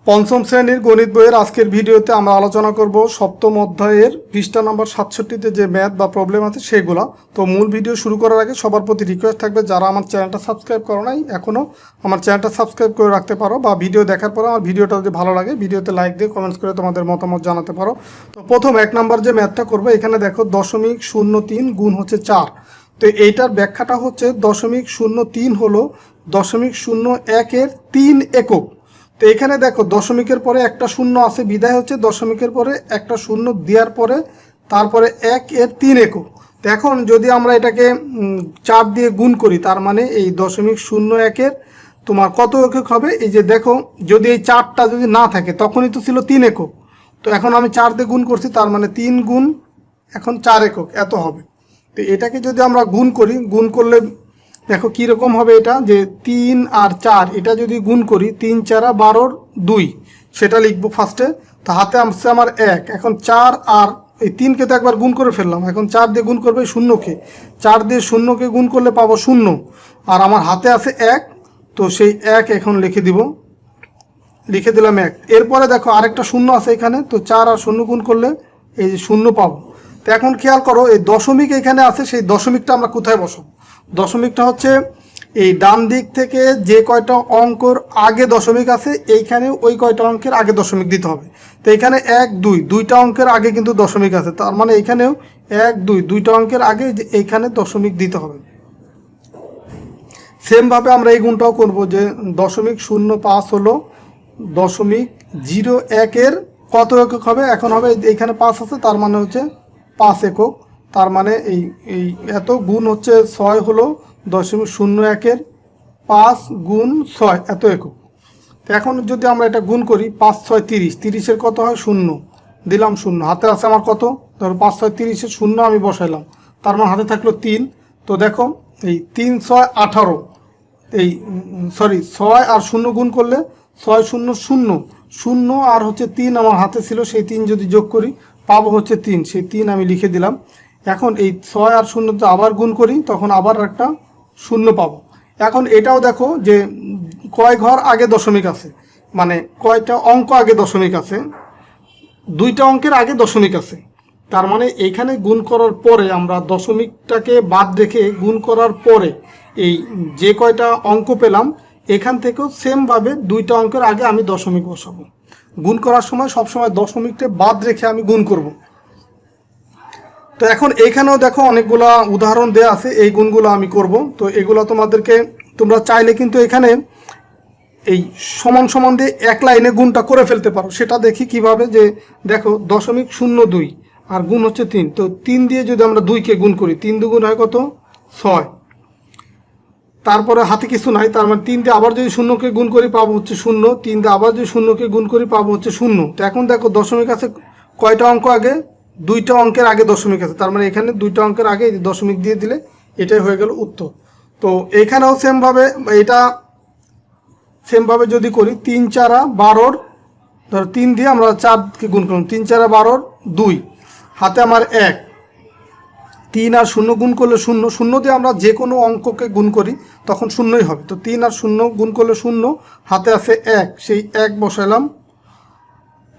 পঞ্চম শ্রেণীর গণিত বইয়ের আজকের ভিডিওতে আমরা আলোচনা করব সপ্তম অধ্যায়ের পৃষ্ঠা নাম্বার 67তে যে ম্যাথ বা প্রবলেম আছে সেগুলো। তো মূল ভিডিও শুরু করার আগে সবার প্রতি রিকোয়েস্ট থাকবে, যারা আমার চ্যানেলটা সাবস্ক্রাইব করো নাই এখনও আমার চ্যানেলটা সাবস্ক্রাইব করে রাখতে পারো, বা ভিডিও দেখার পরে আমার ভিডিওটা যদি ভালো লাগে ভিডিওতে লাইক দিয়ে কমেন্টস করে তোমাদের মতামত জানাতে পারো। তো প্রথম 1 নাম্বার যে ম্যাথটা করবো, এখানে দেখো 0.03 গুণ হচ্ছে 4। তো এইটার ব্যাখ্যাটা হচ্ছে 0.03 হলো 0.01 এর 3 একক। তো এখানে দেখো দশমিকের পরে একটা শূন্য আছে, বিধায় হচ্ছে দশমিকের পরে একটা শূন্য দেওয়ার পরে তারপরে 1 এর 3 একক। তো এখন যদি আমরা এটাকে 4 দিয়ে গুণ করি, তার মানে এই 0.01 এর তোমার কত একক হবে? এই যে দেখো, যদি এই 4টা যদি না থাকে তখনই তো ছিল 3 একক। তো এখন আমি 4 দিয়ে গুণ করছি, তার মানে 3 গুণ এখন 4 একক এত হবে। তো এটাকে যদি আমরা গুণ করি, গুণ করলে দেখো কীরকম হবে এটা, যে 3 আর 4 এটা যদি গুণ করি, 3 4 12 2 সেটা লিখবো ফার্স্টে। তো হাতে আসছে আমার 1, এখন 4 আর এই 3কে তো একবার গুণ করে ফেললাম, এখন 4 দিয়ে গুণ করবে শূন্যকে, 4 দিয়ে শূন্যকে গুণ করলে পাবো 0, আর আমার হাতে আছে 1, তো সেই 1 এখন লিখে দিলাম 1। এরপরে দেখো আরেকটা শূন্য আছে এখানে, তো 4 আর 0 গুণ করলে এই যে 0 পাবো। তো এখন খেয়াল করো, এই দশমিক এখানে আছে, সেই দশমিকটা আমরা কোথায় বসাবো? দশমিকটা হচ্ছে এই ডান দিক থেকে যে কয়টা অঙ্কর আগে দশমিক আছে এইখানে ওই কয়টা অঙ্কের আগে দশমিক দিতে হবে। তো এখানে 1 2 দুইটা অঙ্কের আগে কিন্তু দশমিক আছে, তার মানে এখানেও 1 2 দুইটা অঙ্কের আগে এইখানে দশমিক দিতে হবে। সেমভাবে আমরা এই গুণটাও করবো, যে 0.05 হলো 0.01 এর কত একক হবে? এখন হবে এইখানে 5 আছে, তার মানে হচ্ছে 5 একক। তার মানে এই এত গুণ হচ্ছে 6 হলো 0.01 এর 5 গুণ 6 এত একক। তো এখন যদি আমরা এটা গুণ করি, 5 6 30, 30-এর কত হয়? 0, দিলাম 0, হাতে আছে আমার কত? ধরো 5 6 30-এর 0 আমি বসাইলাম, তার মানে হাতে থাকলো 3। তো দেখো এই 3 6 18, এই 6 আর 0 গুণ করলে 6 0 0 0, আর হচ্ছে 3 আমার হাতে ছিল, সেই 3 যদি যোগ করি পাবো হচ্ছে 3, সেই 3 আমি লিখে দিলাম। এখন এই 6 আর 0 আবার গুণ করি, তখন আবার একটা 0 পাবো। এখন এটাও দেখো যে কয় ঘর আগে দশমিক আছে, মানে কয়টা অঙ্ক আগে দশমিক আছে? দুইটা অঙ্কের আগে দশমিক আছে। তার মানে এইখানে গুণ করার পরে আমরা দশমিকটাকে বাদ রেখে গুণ করার পরে এই যে কয়টা অঙ্ক পেলাম এখান থেকেও সেমভাবে দুইটা অঙ্কের আগে আমি দশমিক বসাবো। গুণ করার সময় সবসময় দশমিকটা বাদ রেখে আমি গুণ করব। তো এখন এইখানেও দেখো অনেকগুলা উদাহরণ দেওয়া আছে, এই গুণগুলো আমি করব। তো এগুলো তোমরা চাইলে কিন্তু এখানে এই সমান সমান দিয়ে এক লাইনে গুণটা করে ফেলতে পারো। সেটা দেখি কিভাবে, যে দেখো 0.02 আর গুণ হচ্ছে 3, তো 3 দিয়ে যদি আমরা 2কে গুণ করি, 3 2 হয় কত? 6। তারপরে হাতে কিছু নাই, তার মানে 3 দিয়ে আবার যদি 0কে গুণ করি পাবো হচ্ছে 0, 3 দিয়ে আবার যদি 0কে গুণ করি পাবো হচ্ছে 0। তো এখন দেখো দশমিক আছে কয়টা অঙ্ক আগে? দুইটা অঙ্কের আগে দশমিক আছে, তার মানে এখানে দুইটা অঙ্কের আগে দশমিক দিয়ে দিলে এটাই হয়ে গেল উত্তর। তো এখানেও সেমভাবে যদি করি, 3 4 12, ধরো 3 দিয়ে আমরা 4কে গুণ করলাম, 3 4 12 2, হাতে আমার 1, 3 আর 0 গুণ করলে 0, 0 দিয়ে আমরা যে কোনো অঙ্ককে গুণ করি তখন 0ই হবে। তো 3 আর 0 গুণ করলে 0, হাতে আছে 1, সেই 1 বসাইলাম,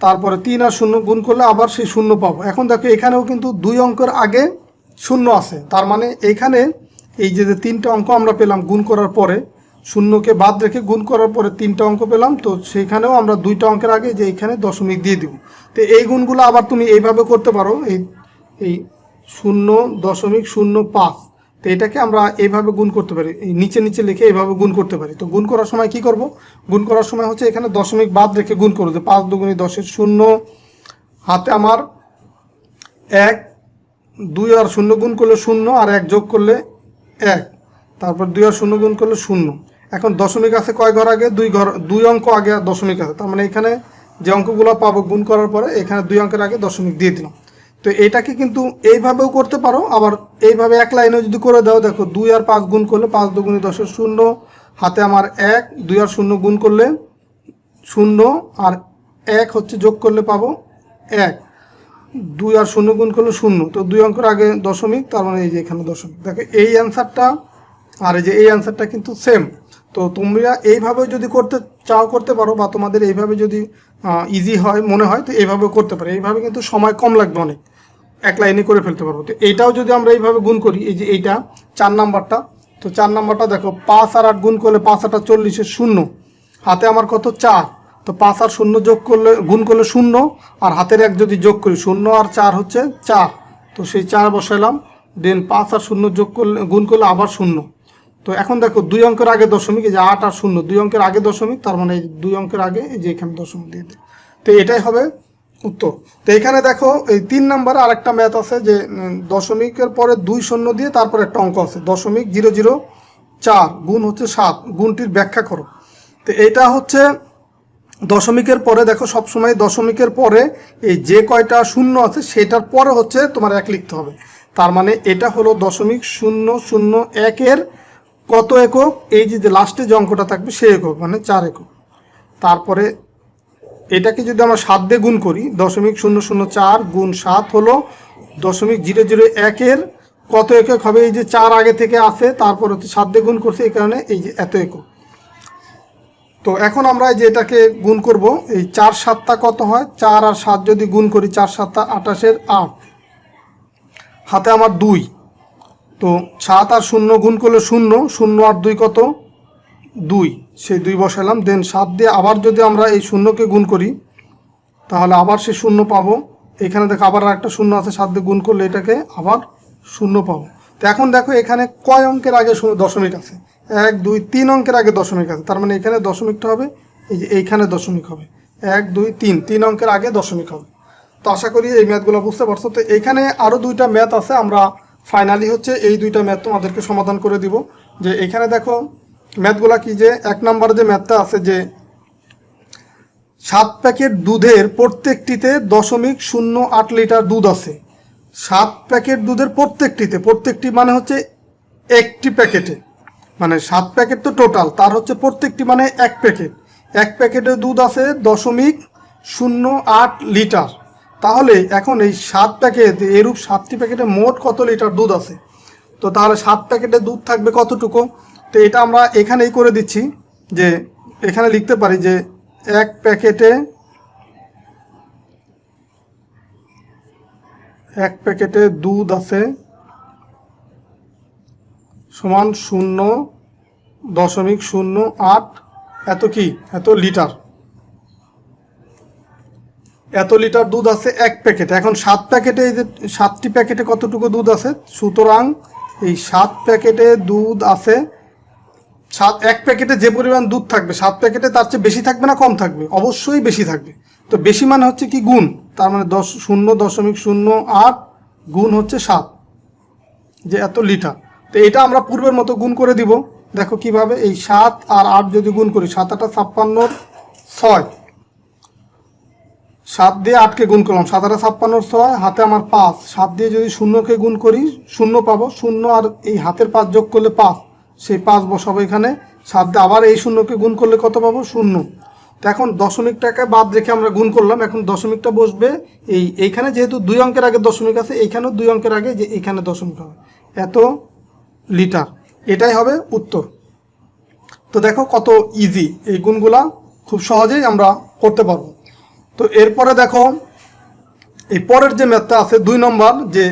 তারপরে 3 আর 0 গুণ করলে আবার সেই 0 পাবো। এখন দেখো এখানেও কিন্তু 2 অঙ্কের আগে 0 আছে, তার মানে এইখানে এই যে 3টা অঙ্ক আমরা পেলাম গুণ করার পরে, 0কে বাদ রেখে গুণ করার পরে 3টা অঙ্ক পেলাম, তো সেইখানেও আমরা 2টা অঙ্কের আগে যে এইখানে দশমিক দিয়ে দিব। তো এই গুণগুলো আবার তুমি এইভাবে করতে পারো, এই 0.05। তো এটাকে আমরা এইভাবে গুণ করতে পারি, এই নিচে নিচে লিখে এইভাবে গুণ করতে পারি। তো গুণ করার সময় কি করব? গুণ করার সময় হচ্ছে এখানে দশমিক বাদ রেখে গুণ করবো, যে 5 2 10 0, হাতে আমার 1, 2 আর 0 গুণ করলে 0, আর 1 যোগ করলে 1, তারপর 2 আর 0 গুণ করলে 0। এখন দশমিক আছে কয় ঘর আগে? 2 অঙ্ক আগে দশমিক আছে, তার মানে এখানে যে অঙ্কগুলো পাবো গুণ করার পরে এখানে 2 অঙ্কের আগে দশমিক দিয়ে দিলাম। তো এটাকে কিন্তু এইভাবেও করতে পারো, আবার এইভাবে এক লাইনে যদি করে দাও, দেখো 2 আর 5 গুণ করলে 5 2 10 0, হাতে আমার 1, 2 আর 0 গুণ করলে 0, আর 1 হচ্ছে যোগ করলে পাবো 1, 2 আর 0 গুণ করলে 0, তো 2 অঙ্কের আগে দশমিক, তার মানে এই যে এখানে দশমিক। দেখো এই অ্যান্সারটা আর এই যে এই অ্যান্সারটা কিন্তু সেম। তো তোমরা এইভাবে যদি করতে চাও করতে পারো, বা তোমাদের এইভাবে যদি ইজি হয় মনে হয় তো এইভাবেও করতে পারো। এইভাবে কিন্তু সময় কম লাগবে অনেক, এক লাইনে করে ফেলতে পারবো। তো এইটাও যদি আমরা এইভাবে গুণ করি, এই যে এইটা 4 নাম্বারটা, তো 4 নাম্বারটা দেখো 5 আর 8 গুণ করলে 5 8 40 শূন্য, হাতে আমার কত 4, তো 5 আর 0 যোগ করলে গুণ করলে 0, আর হাতের 1 যদি যোগ করি 0 আর 4 হচ্ছে 4, তো সেই 4 বসাইলাম, দেন 5 আর 0 যোগ করলে গুণ করলে আবার 0। তো এখন দেখো 2 অঙ্কের আগে দশমিক, এই যে 8 আর 0 2 অঙ্কের আগে দশমিক, তার মানে এই 2 অঙ্কের আগে এই যে এখানে দশমিক দিয়ে দিই, তো এটাই হবে উত্তর। তো এখানে দেখো এই 3 নাম্বারে আরেকটা ম্যাথ আছে যে দশমিকের পরে 2 শূন্য দিয়ে তারপর একটা অঙ্ক আছে 0.004 গুণ হচ্ছে 7, গুণটির ব্যাখ্যা করো। তো এটা হচ্ছে দশমিকের পরে দেখো সবসময় দশমিকের পরে এই যে কয়টা শূন্য আছে সেটার পরে হচ্ছে তোমার 1 লিখতে হবে। তার মানে এটা হলো 0.001 কত একক, এই যে লাস্টে যে অঙ্কটা থাকবে সেই একক মানে 4 একক। তারপরে এটাকে যদি আমরা 7 দিয়ে গুণ করি, 0.004 গুণ 7 হলো 0.001 কত একক হবে, এই যে 4 আগে থেকে আছে, তারপর হচ্ছে 7 দিয়ে গুণ করছে, এই কারণে এই যে এত একক। তো এখন আমরা যে এটাকে গুণ করব, এই 4 7টা কত হয়, 4 আর 7 যদি গুণ করি 4 7টা 28 8, হাতে আমার 2, তো 7 আর 0 গুণ করলে 0, 0 আর 2 কত 2, সেই 2 বসালাম, দেন 7 দিয়ে আবার যদি আমরা এই 0কে গুণ করি তাহলে আবার সে 0 পাবো। এখানে দেখো আবার একটা 0 আছে, 7 দিয়ে গুণ করলে এটাকে আবার 0 পাবো। তো এখন দেখো এখানে কয় অঙ্কের আগে দশমিক আছে, 1 2 3 অঙ্কের আগে দশমিক আছে, তার মানে এখানে দশমিকটা হবে এই যে এইখানে দশমিক হবে, 1 2 3 অঙ্কের আগে দশমিক হবে। তো আশা করি এই ম্যাথগুলো বুঝতে পারছো। তো এখানে আরও 2টা ম্যাথ আছে, আমরা ফাইনালি হচ্ছে এই 2টা ম্যাথ তোমাদেরকে সমাধান করে দিব। যে এখানে দেখো ম্যাথগুলা কি, যে 1 নাম্বার যে ম্যাথটা আছে যে 7 প্যাকেট দুধের প্রত্যেকটিতে 0.08 লিটার দুধ আছে। 7 প্যাকেট দুধের প্রত্যেকটি মানে হচ্ছে একটি প্যাকেটে, মানে 7 প্যাকেট তো টোটাল, তার হচ্ছে প্রত্যেকটি মানে এক প্যাকেটে দুধ আছে 0.08 লিটার। তাহলে এখন এই 7 প্যাকেট, এরূপ 7টি প্যাকেটে মোট কত লিটার দুধ আছে, তো তাহলে 7 প্যাকেটে দুধ থাকবে কতটুকু। তো এটা আমরা এখানেই করে দিচ্ছি, যে এখানে লিখতে পারি যে এক প্যাকেটে দুধ আছে সমান 0.08 এত কি এত লিটার, এত লিটার দুধ আছে এক প্যাকেটে। এখন 7 প্যাকেটে, এই যে 7টি প্যাকেটে কতটুকু দুধ আছে, সুতরাং এই 7 প্যাকেটে দুধ আছে, এক প্যাকেটে যে পরিমাণ দুধ থাকবে 7 প্যাকেটে তার চেয়ে বেশি থাকবে না কম থাকবে, অবশ্যই বেশি থাকবে। তো বেশি মানে হচ্ছে কি গুণ, তার মানে 0.08 গুণ হচ্ছে 7, যে এত লিটার। তো এটা আমরা পূর্বের মতো গুণ করে দিব। দেখো কিভাবে, এই 7 আর 8 যদি গুণ করি, 7 8 56 6, 7 দিয়ে 8কে গুণ করলাম, 7 8 56 6, হাতে আমার 5, 7 দিয়ে যদি 0কে গুণ করি 0 পাবো, 0 আর এই হাতের 5 যোগ করলে 5, সেই 5 বসাবো এখানে, 7 দিয়ে আবার এই 0কে গুণ করলে কত পাবো 0। তো এখন দশমিকটাকে বাদ রেখে আমরা গুণ করলাম, এখন দশমিকটা বসবে এইখানে, যেহেতু 2 অঙ্কের আগে দশমিক আছে, এইখানেও 2 অঙ্কের আগে যে এইখানে দশমিক হবে, এত লিটার, এটাই হবে উত্তর। তো দেখো কত ইজি, এই গুণগুলা খুব সহজেই আমরা করতে পারবো। তো এরপরে দেখো এই পরের যে ম্যাথটা আছে 2 নম্বর, যে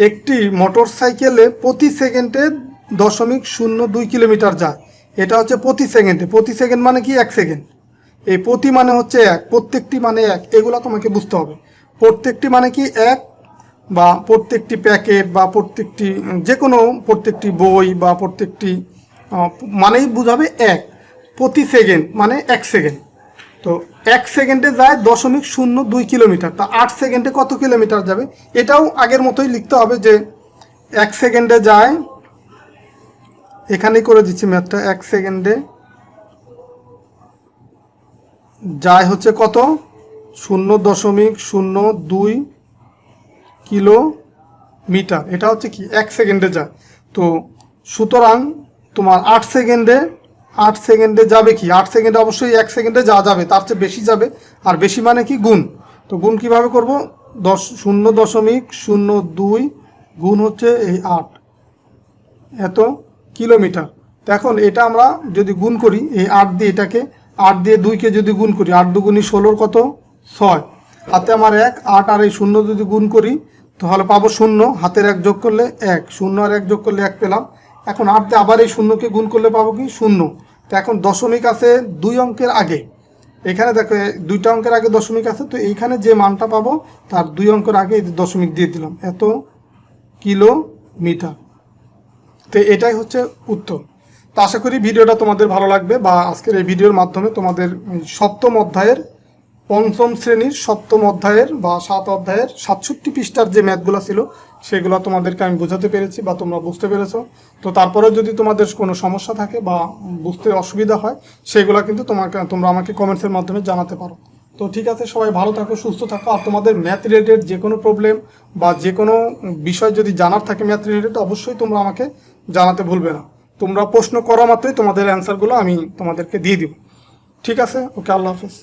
একটি মোটর সাইকেলে প্রতি সেকেন্ডে 0.02 কিলোমিটার যায়। এটা হচ্ছে প্রতি সেকেন্ড মানে কি 1 সেকেন্ড, এই প্রতি মানে হচ্ছে 1, প্রত্যেকটি মানে 1, এগুলো তোমাকে বুঝতে হবে। প্রত্যেকটি মানে কি 1, বা প্রত্যেকটি প্যাকেট, বা প্রত্যেকটি যে কোনো প্রত্যেকটি বই, বা প্রত্যেকটি মানেই বুঝাবে 1, প্রতি সেকেন্ড মানে 1 সেকেন্ড। তো 1 সেকেন্ডে যায় 0.02 কিলোমিটার, তা 8 সেকেন্ডে কত কিলোমিটার যাবে, এটাও আগের মতোই লিখতে হবে, যে 1 সেকেন্ডে যায়, এখানেই করে দিচ্ছি ম্যাথটা, 1 সেকেন্ডে যায় হচ্ছে কত 0.02 কিলোমিটার, এটা হচ্ছে কি 1 সেকেন্ডে যায়। তো সুতরাং তোমার 8 সেকেন্ডে যাবে কি, 8 সেকেন্ডে অবশ্যই 1 সেকেন্ডে যা যাবে তার চেয়ে বেশি যাবে, আর বেশি মানে কি গুণ। তো গুণ কিভাবে করব, 0.02 গুণ হচ্ছে এই 8, এত কিলোমিটার। তো এখন এটা আমরা যদি গুণ করি, এই 8 দিয়ে এটাকে 8 দিয়ে 2কে যদি গুণ করি, 8 দুগুণী 16 কত 6, হাতে আমার 1, 8 আর এই 0 যদি গুণ করি তাহলে পাবো 0, হাতের 1 যোগ করলে 1, 0 আর 1 যোগ করলে 1 পেলাম। এখন 8 দিয়ে আবার এই 0কে গুণ করলে পাবো কি 0। তো এখন দশমিক আছে 2 অঙ্কের আগে, এখানে দেখো 2টা অঙ্কের আগে দশমিক আছে, তো এইখানে যে মানটা পাবো তার 2 অঙ্কের আগে এই দশমিক দিয়ে দিলাম, এত কিলোমিটার। তো এটাই হচ্ছে উত্তর। তো আশা করি ভিডিওটা তোমাদের ভালো লাগবে, বা আজকের এই ভিডিওর মাধ্যমে তোমাদের সপ্তম অধ্যায়ের, পঞ্চম শ্রেণীর সপ্তম অধ্যায়ের বা 7 অধ্যায়ের 67 পৃষ্ঠার যে ম্যাথগুলো ছিল সেগুলো তোমাদেরকে আমি বোঝাতে পেরেছি বা তোমরা বুঝতে পেরেছো। তো তারপরে যদি তোমাদের কোনো সমস্যা থাকে বা বুঝতে অসুবিধা হয় সেগুলো কিন্তু তোমরা আমাকে কমেন্টসের মাধ্যমে জানাতে পারো। তো ঠিক আছে, সবাই ভালো থাকো, সুস্থ থাকো। আর তোমাদের ম্যাথ রিলেটেড যে কোনো প্রবলেম বা যে কোনো বিষয় যদি জানার থাকে ম্যাথ রিলেটেড, অবশ্যই তোমরা আমাকে জানাতে ভুলবে না। তোমরা প্রশ্ন করা মাত্রই তোমাদের অ্যান্সারগুলো আমি তোমাদেরকে দিয়ে দিব। ঠিক আছে, ওকে, আল্লাহ হাফেজ।